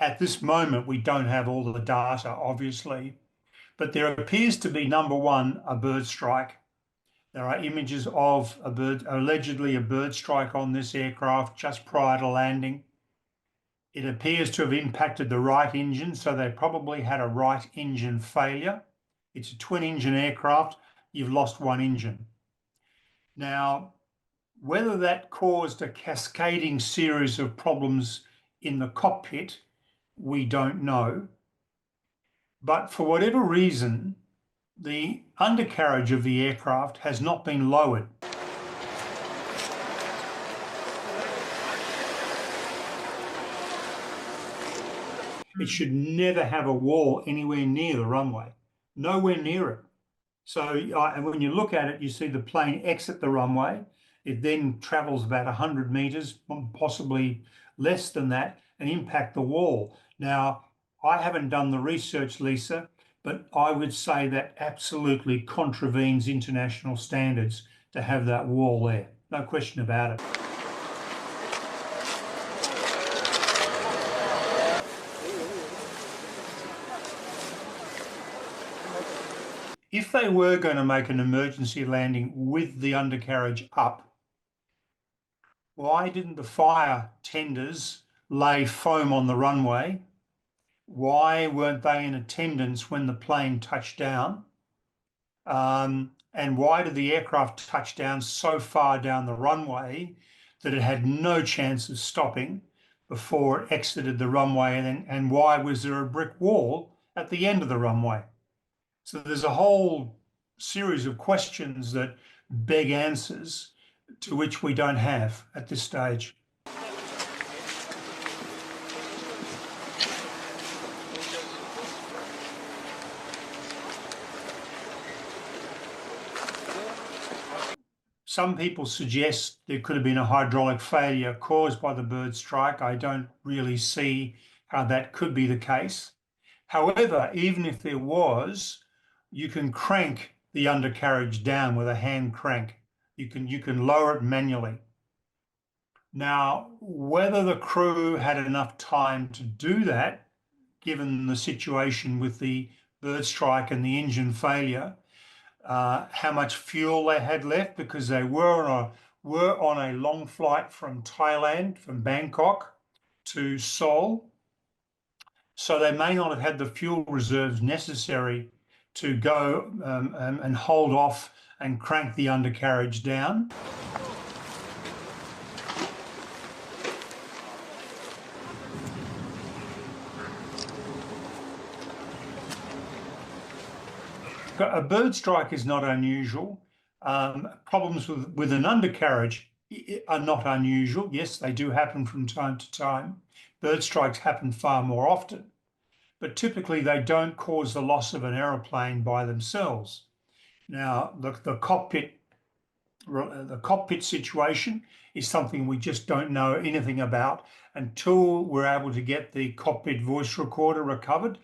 At this moment, we don't have all the data, obviously, but there appears to be, number one, a bird strike. There are images of allegedly a bird strike on this aircraft just prior to landing. It appears to have impacted the right engine, so they probably had a right engine failure. It's a twin engine aircraft. You've lost one engine. Now, whether that caused a cascading series of problems in the cockpit, we don't know. But for whatever reason, the undercarriage of the aircraft has not been lowered. It should never have a wall anywhere near the runway, nowhere near it. So when you look at it, you see the plane exit the runway. It then travels about 100 meters, possibly less than that, and impact the wall. Now, I haven't done the research, Lisa, but I would say that absolutely contravenes international standards to have that wall there. No question about it. If they were going to make an emergency landing with the undercarriage up, why didn't the fire tenders lay foam on the runway? Why weren't they in attendance when the plane touched down? And why did the aircraft touch down so far down the runway that it had no chance of stopping before it exited the runway? And why was there a brick wall at the end of the runway? So there's a whole series of questions that beg answers to which we don't have at this stage. Some people suggest there could have been a hydraulic failure caused by the bird strike. I don't really see how that could be the case. However, even if there was, you can crank the undercarriage down with a hand crank. You can lower it manually. Now, whether the crew had enough time to do that, given the situation with the bird strike and the engine failure, how much fuel they had left, because they were on a long flight from Thailand, from Bangkok to Seoul. So they may not have had the fuel reserves necessary to go and hold off and crank the undercarriage down. A bird strike is not unusual. Problems with an undercarriage are not unusual. Yes, they do happen from time to time. Bird strikes happen far more often, but typically they don't cause the loss of an aeroplane by themselves. Now, the cockpit situation is something we just don't know anything about until we're able to get the cockpit voice recorder recovered.